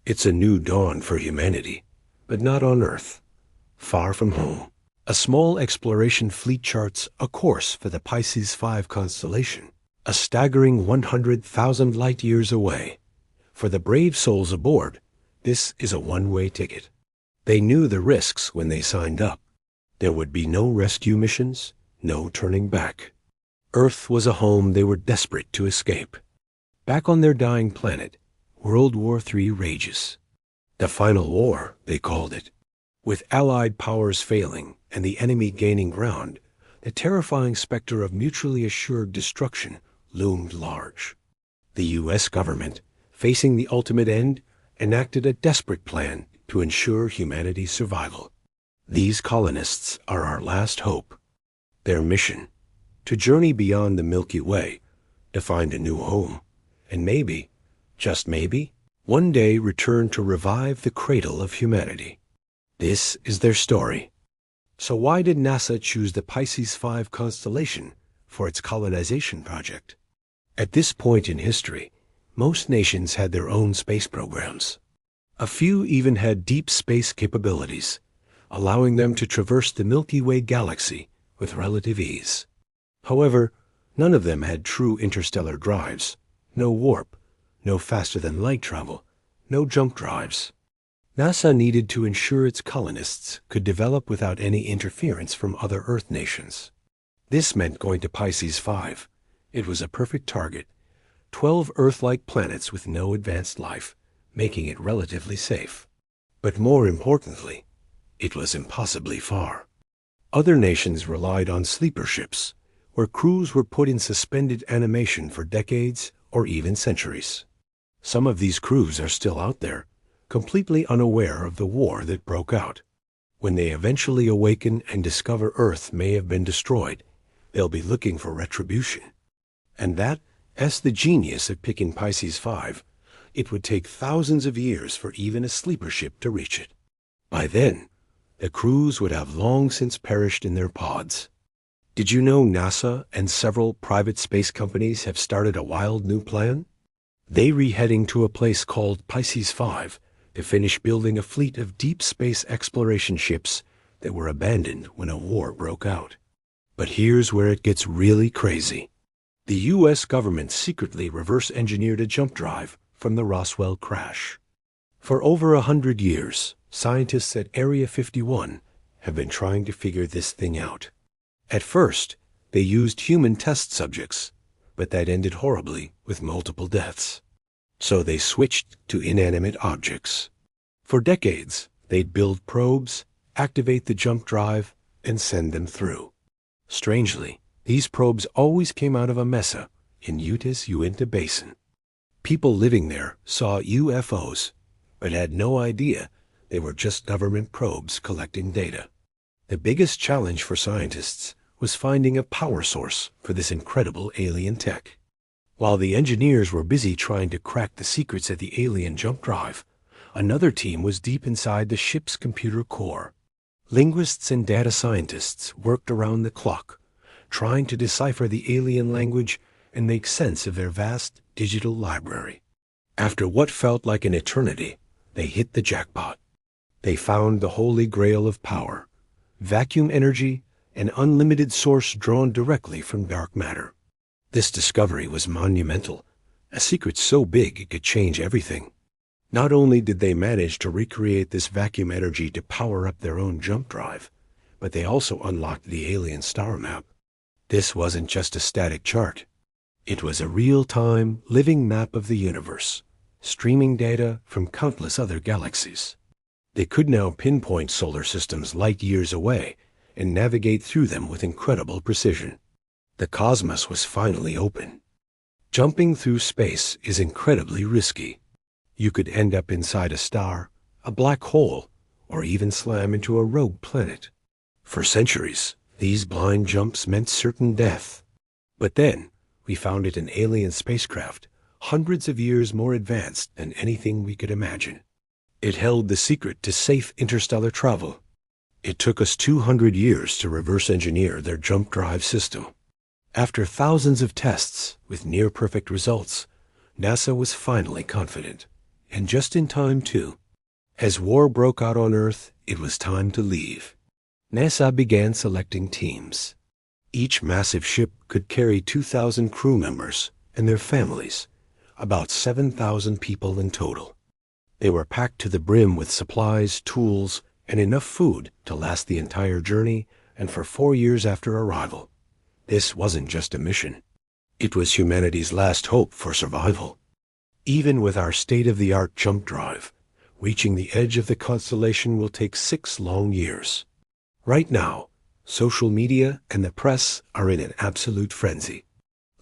It's a new dawn for humanity, but not on Earth. Far from home, a small exploration fleet charts a course for the Pisces 5 constellation, a staggering 100,000 light-years away. For the brave souls aboard, this is a one-way ticket. They knew the risks when they signed up. There would be no rescue missions, no turning back. Earth was a home they were desperate to escape. Back on their dying planet, World War III rages. The final war, they called it. With Allied powers failing and the enemy gaining ground, the terrifying specter of mutually assured destruction loomed large. The U.S. government, facing the ultimate end, enacted a desperate plan to ensure humanity's survival. These colonists are our last hope. Their mission, to journey beyond the Milky Way, to find a new home, and maybe, just maybe, one day return to revive the cradle of humanity. This is their story. So why did NASA choose the Pisces 5 constellation for its colonization project? At this point in history, most nations had their own space programs. A few even had deep space capabilities, allowing them to traverse the Milky Way galaxy with relative ease. However, none of them had true interstellar drives, no warp, no faster-than-light travel, no jump drives. NASA needed to ensure its colonists could develop without any interference from other Earth nations. This meant going to Pisces 5. It was a perfect target. 12 Earth-like planets with no advanced life, making it relatively safe. But more importantly, it was impossibly far. Other nations relied on sleeper ships, where crews were put in suspended animation for decades or even centuries. Some of these crews are still out there, completely unaware of the war that broke out. When they eventually awaken and discover Earth may have been destroyed, they'll be looking for retribution. And that's the genius of picking Pisces 5. It would take thousands of years for even a sleeper ship to reach it. By then, the crews would have long since perished in their pods. Did you know NASA and several private space companies have started a wild new plan? They're heading to a place called Pisces 5 to finish building a fleet of deep space exploration ships that were abandoned when a war broke out. But here's where it gets really crazy. The U.S. government secretly reverse-engineered a jump drive from the Roswell crash. For over 100 years, scientists at Area 51 have been trying to figure this thing out. At first, they used human test subjects, but that ended horribly with multiple deaths. So they switched to inanimate objects. For decades, they'd build probes, activate the jump drive, and send them through. Strangely, these probes always came out of a mesa in Utah's Uinta Basin. People living there saw UFOs, but had no idea they were just government probes collecting data. The biggest challenge for scientists was finding a power source for this incredible alien tech. While the engineers were busy trying to crack the secrets of the alien jump drive, another team was deep inside the ship's computer core. Linguists and data scientists worked around the clock, trying to decipher the alien language and make sense of their vast digital library. After what felt like an eternity, they hit the jackpot. They found the holy grail of power, vacuum energy, an unlimited source drawn directly from dark matter. This discovery was monumental, a secret so big it could change everything. Not only did they manage to recreate this vacuum energy to power up their own jump drive, but they also unlocked the alien star map. This wasn't just a static chart. It was a real-time, living map of the universe, streaming data from countless other galaxies. They could now pinpoint solar systems light years away and navigate through them with incredible precision. The cosmos was finally open. Jumping through space is incredibly risky. You could end up inside a star, a black hole, or even slam into a rogue planet. For centuries, these blind jumps meant certain death. But then, we found an alien spacecraft, hundreds of years more advanced than anything we could imagine. It held the secret to safe interstellar travel. It took us 200 years to reverse engineer their jump drive system. After thousands of tests with near-perfect results, NASA was finally confident. And just in time, too. As war broke out on Earth, it was time to leave. NASA began selecting teams. Each massive ship could carry 2,000 crew members and their families, about 7,000 people in total. They were packed to the brim with supplies, tools, and enough food to last the entire journey and for 4 years after arrival. This wasn't just a mission. It was humanity's last hope for survival. Even with our state-of-the-art jump drive, reaching the edge of the constellation will take 6 long years. Right now, social media and the press are in an absolute frenzy.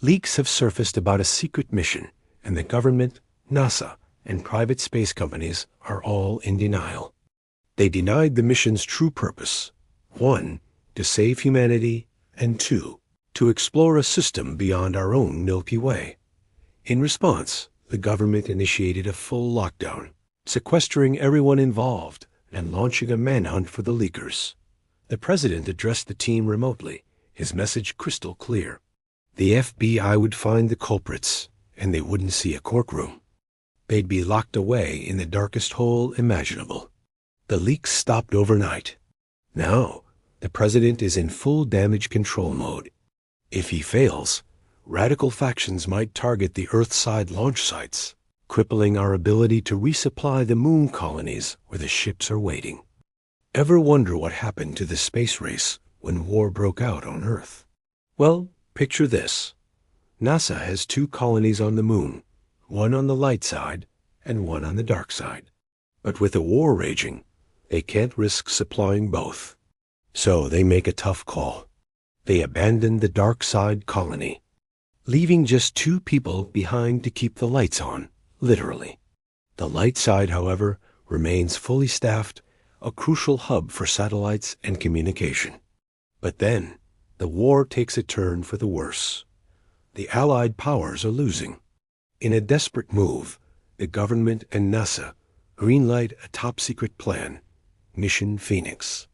Leaks have surfaced about a secret mission, and the government, NASA, and private space companies are all in denial. They denied the mission's true purpose: 1, to save humanity, and 2, to explore a system beyond our own Milky Way. In response, the government initiated a full lockdown, sequestering everyone involved and launching a manhunt for the leakers. The president addressed the team remotely, his message crystal clear. The FBI would find the culprits, and they wouldn't see a courtroom. They'd be locked away in the darkest hole imaginable. The leaks stopped overnight. Now, the president is in full damage control mode. If he fails, radical factions might target the Earth-side launch sites, crippling our ability to resupply the moon colonies where the ships are waiting. Ever wonder what happened to the space race when war broke out on Earth? Well, picture this. NASA has 2 colonies on the moon, one on the light side and one on the dark side. But with a war raging, they can't risk supplying both. So they make a tough call. They abandon the dark side colony, leaving just 2 people behind to keep the lights on, literally. The light side, however, remains fully staffed, a crucial hub for satellites and communication. But then, the war takes a turn for the worse. The Allied powers are losing. In a desperate move, the government and NASA greenlight a top-secret plan, Mission Phoenix.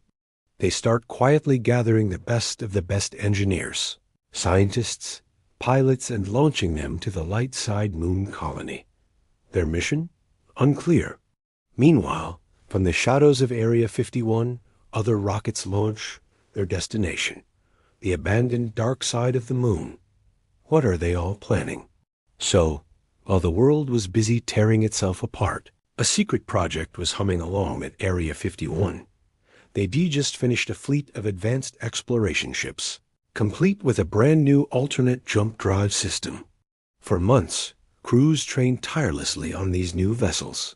They start quietly gathering the best engineers, scientists, pilots, and launching them to the light side moon colony. Their mission? Unclear. Meanwhile, from the shadows of Area 51, other rockets launch their destination, the abandoned dark side of the moon. What are they all planning? So, while the world was busy tearing itself apart, a secret project was humming along at Area 51. They'd just finished a fleet of advanced exploration ships, complete with a brand new alternate jump drive system. For months, crews trained tirelessly on these new vessels.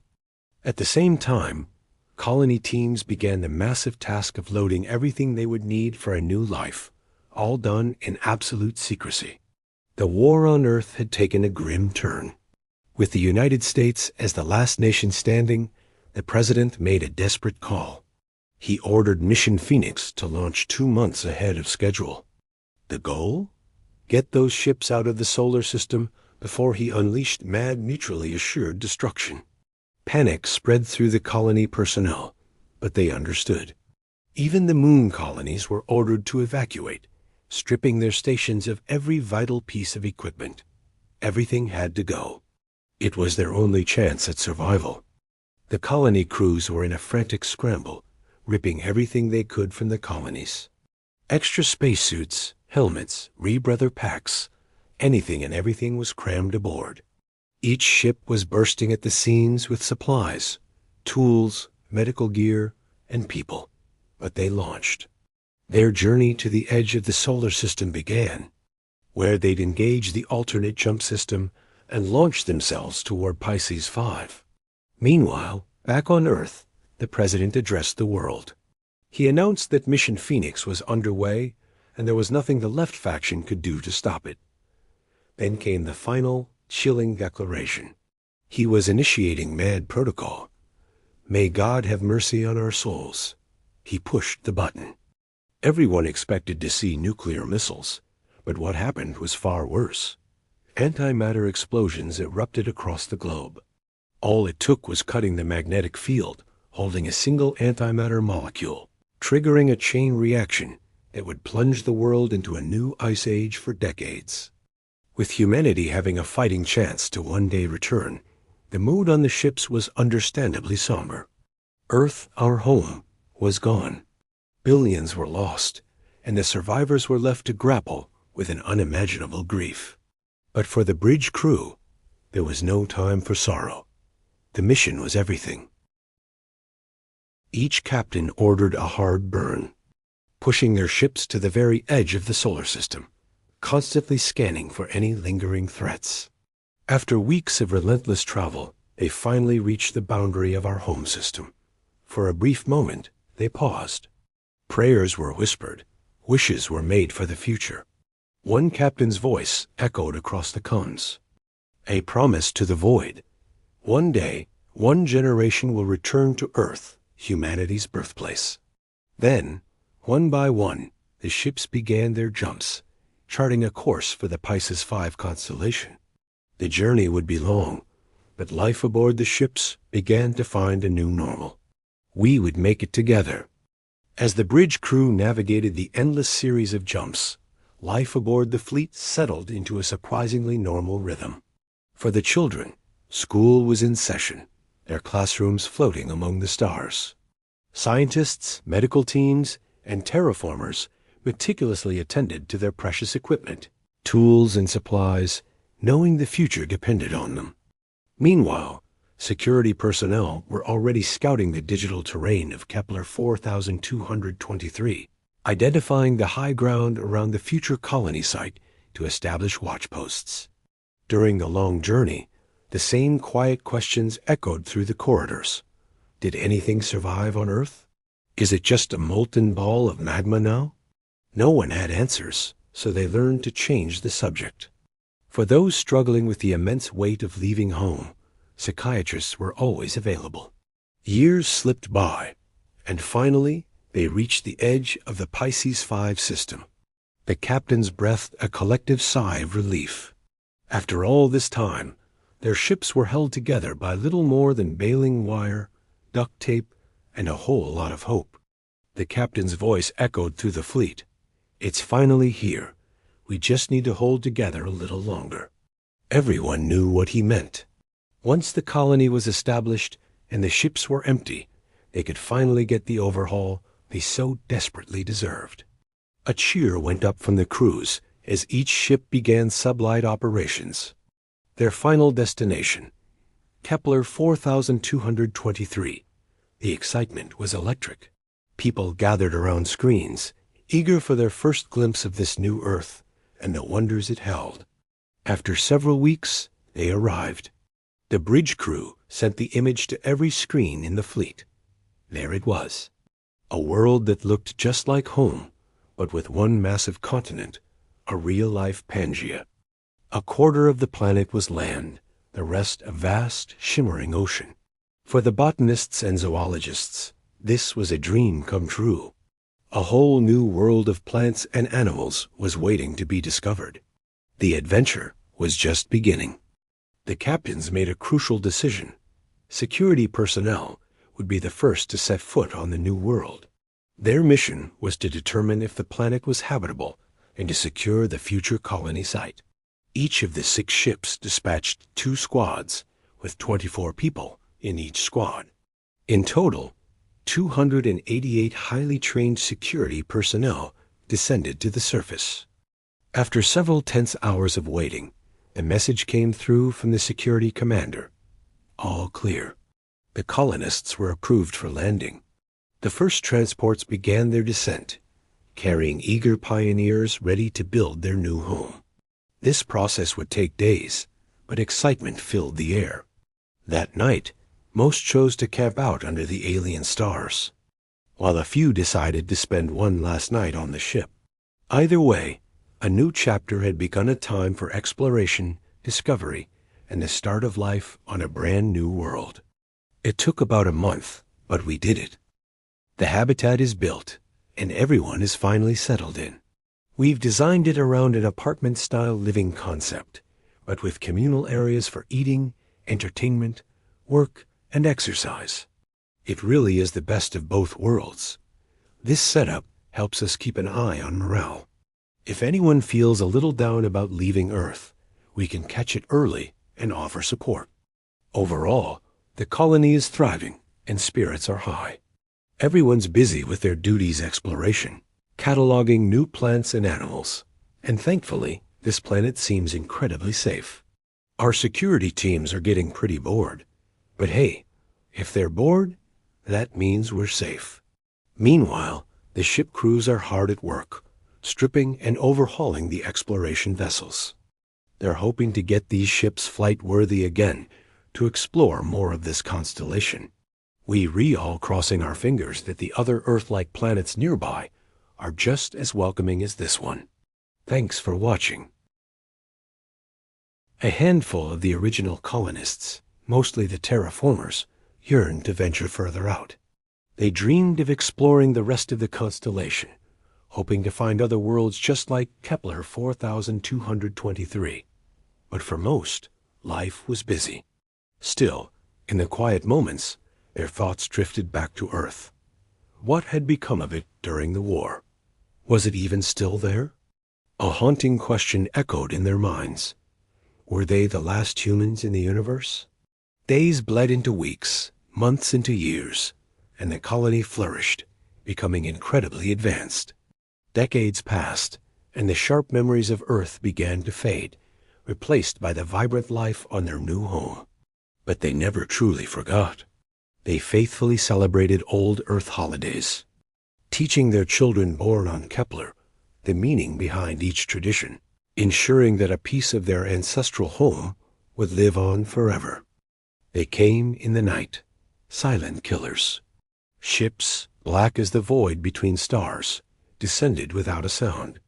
At the same time, colony teams began the massive task of loading everything they would need for a new life, all done in absolute secrecy. The war on Earth had taken a grim turn. With the United States as the last nation standing, the president made a desperate call. He ordered Mission Phoenix to launch 2 months ahead of schedule. The goal? Get those ships out of the solar system before he unleashed mad, mutually assured destruction. Panic spread through the colony personnel, but they understood. Even the moon colonies were ordered to evacuate, stripping their stations of every vital piece of equipment. Everything had to go. It was their only chance at survival. The colony crews were in a frantic scramble, ripping everything they could from the colonies. Extra spacesuits, helmets, rebreather packs, anything and everything was crammed aboard. Each ship was bursting at the seams with supplies, tools, medical gear, and people. But they launched. Their journey to the edge of the solar system began, where they'd engage the alternate jump system and launch themselves toward Pisces 5. Meanwhile, back on Earth, the president addressed the world. He announced that Mission Phoenix was underway, and there was nothing the left faction could do to stop it. Then came the final, chilling declaration. He was initiating mad protocol. May God have mercy on our souls. He pushed the button. Everyone expected to see nuclear missiles, but what happened was far worse. Antimatter explosions erupted across the globe. All it took was cutting the magnetic field, holding a single antimatter molecule, triggering a chain reaction that would plunge the world into a new ice age for decades. With humanity having a fighting chance to one day return, The mood on the ships was understandably somber. Earth, our home, was gone. Billions were lost, and the survivors were left to grapple with an unimaginable grief. But for the bridge crew, there was no time for sorrow. The mission was everything. Each captain ordered a hard burn, pushing their ships to the very edge of the solar system, constantly scanning for any lingering threats. After weeks of relentless travel, they finally reached the boundary of our home system. For a brief moment, they paused. Prayers were whispered. Wishes were made for the future. One captain's voice echoed across the comms. A promise to the void. One day, one generation will return to Earth, humanity's birthplace. Then, one by one, the ships began their jumps, charting a course for the Pisces 5 constellation. The journey would be long, but life aboard the ships began to find a new normal. We would make it together. As the bridge crew navigated the endless series of jumps, life aboard the fleet settled into a surprisingly normal rhythm. For the children, school was in session, their classrooms floating among the stars. Scientists, medical teams, and terraformers meticulously attended to their precious equipment, tools and supplies, knowing the future depended on them. Meanwhile, security personnel were already scouting the digital terrain of Kepler 4223, identifying the high ground around the future colony site to establish watchposts. During the long journey, the same quiet questions echoed through the corridors. Did anything survive on Earth? Is it just a molten ball of magma now? No one had answers, so they learned to change the subject. For those struggling with the immense weight of leaving home, psychiatrists were always available. Years slipped by, and finally they reached the edge of the Pisces 5 system. The captains breathed a collective sigh of relief. After all this time, their ships were held together by little more than baling wire, duct tape, and a whole lot of hope. The captain's voice echoed through the fleet. It's finally here. We just need to hold together a little longer. Everyone knew what he meant. Once the colony was established and the ships were empty, they could finally get the overhaul they so desperately deserved. A cheer went up from the crews as each ship began sublight operations. Their final destination, Kepler 4223. The excitement was electric. People gathered around screens, eager for their first glimpse of this new Earth and the wonders it held. After several weeks, they arrived. The bridge crew sent the image to every screen in the fleet. There it was. A world that looked just like home, but with one massive continent, a real-life Pangea. A quarter of the planet was land, the rest a vast, shimmering ocean. For the botanists and zoologists, this was a dream come true. A whole new world of plants and animals was waiting to be discovered. The adventure was just beginning. The captains made a crucial decision. Security personnel would be the first to set foot on the new world. Their mission was to determine if the planet was habitable and to secure the future colony site. Each of the 6 ships dispatched 2 squads, with 24 people in each squad. In total, 288 highly trained security personnel descended to the surface. After several tense hours of waiting, a message came through from the security commander. All clear. The colonists were approved for landing. The first transports began their descent, carrying eager pioneers ready to build their new home. This process would take days, but excitement filled the air. That night, most chose to camp out under the alien stars, while a few decided to spend one last night on the ship. Either way, a new chapter had begun, a time for exploration, discovery, and the start of life on a brand new world. It took about a month, but we did it. The habitat is built, and everyone is finally settled in. We've designed it around an apartment-style living concept, but with communal areas for eating, entertainment, work, and exercise. It really is the best of both worlds. This setup helps us keep an eye on morale. If anyone feels a little down about leaving Earth, we can catch it early and offer support. Overall, the colony is thriving and spirits are high. Everyone's busy with their duties exploration, cataloging new plants and animals, and thankfully, this planet seems incredibly safe. Our security teams are getting pretty bored, but hey, if they're bored, that means we're safe. Meanwhile, the ship crews are hard at work, stripping and overhauling the exploration vessels. They're hoping to get these ships flight-worthy again to explore more of this constellation. We all crossing our fingers that the other Earth-like planets nearby are just as welcoming as this one. Thanks for watching. A handful of the original colonists, mostly the terraformers, yearned to venture further out. They dreamed of exploring the rest of the constellation, hoping to find other worlds just like Kepler 4223. But for most, life was busy. Still, in the quiet moments, their thoughts drifted back to Earth. What had become of it during the war? Was it even still there? A haunting question echoed in their minds. Were they the last humans in the universe? Days bled into weeks, months into years, and the colony flourished, becoming incredibly advanced. Decades passed, and the sharp memories of Earth began to fade, replaced by the vibrant life on their new home. But they never truly forgot. They faithfully celebrated old Earth holidays, teaching their children born on Kepler the meaning behind each tradition, ensuring that a piece of their ancestral home would live on forever. They came in the night, silent killers. Ships, black as the void between stars, descended without a sound.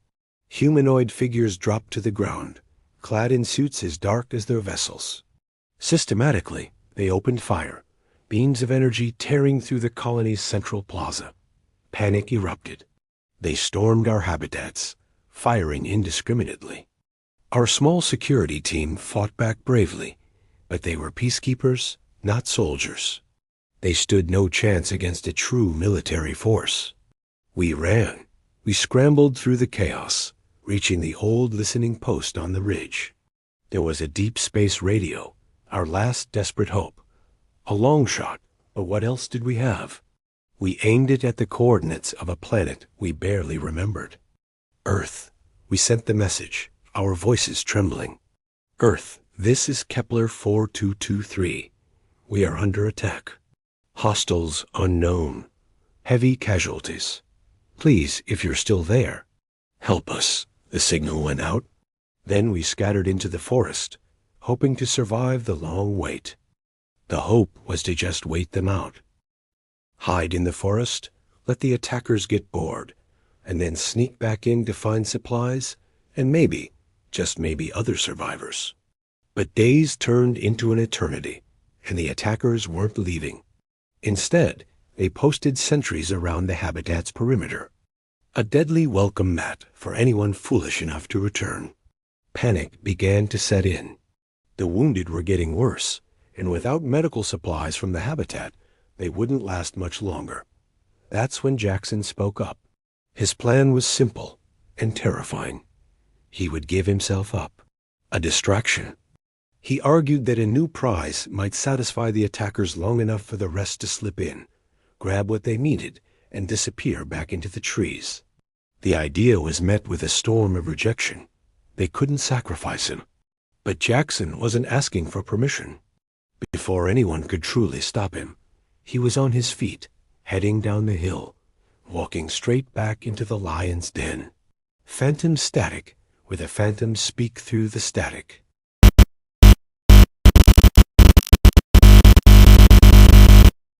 Humanoid figures dropped to the ground, clad in suits as dark as their vessels. Systematically, they opened fire, beams of energy tearing through the colony's central plaza. Panic erupted. They stormed our habitats, firing indiscriminately. Our small security team fought back bravely, but they were peacekeepers, not soldiers. They stood no chance against a true military force. We ran. We scrambled through the chaos, reaching the old listening post on the ridge. There was a deep space radio, our last desperate hope. A long shot, but what else did we have? We aimed it at the coordinates of a planet we barely remembered. Earth. We sent the message, our voices trembling. Earth, this is Kepler 4223. We are under attack. Hostiles unknown. Heavy casualties. Please, if you're still there, help us. The signal went out. Then we scattered into the forest, hoping to survive the long wait. The hope was to just wait them out. Hide in the forest, let the attackers get bored, and then sneak back in to find supplies, and maybe, just maybe, other survivors. But days turned into an eternity, and the attackers weren't leaving. Instead, they posted sentries around the habitat's perimeter. A deadly welcome mat for anyone foolish enough to return. Panic began to set in. The wounded were getting worse, and without medical supplies from the habitat, they wouldn't last much longer. That's when Jackson spoke up. His plan was simple and terrifying. He would give himself up. A distraction. He argued that a new prize might satisfy the attackers long enough for the rest to slip in, grab what they needed, and disappear back into the trees. The idea was met with a storm of rejection. They couldn't sacrifice him. But Jackson wasn't asking for permission. Before anyone could truly stop him, he was on his feet, heading down the hill, walking straight back into the lion's den. Phantom static, where the phantoms speak through the static.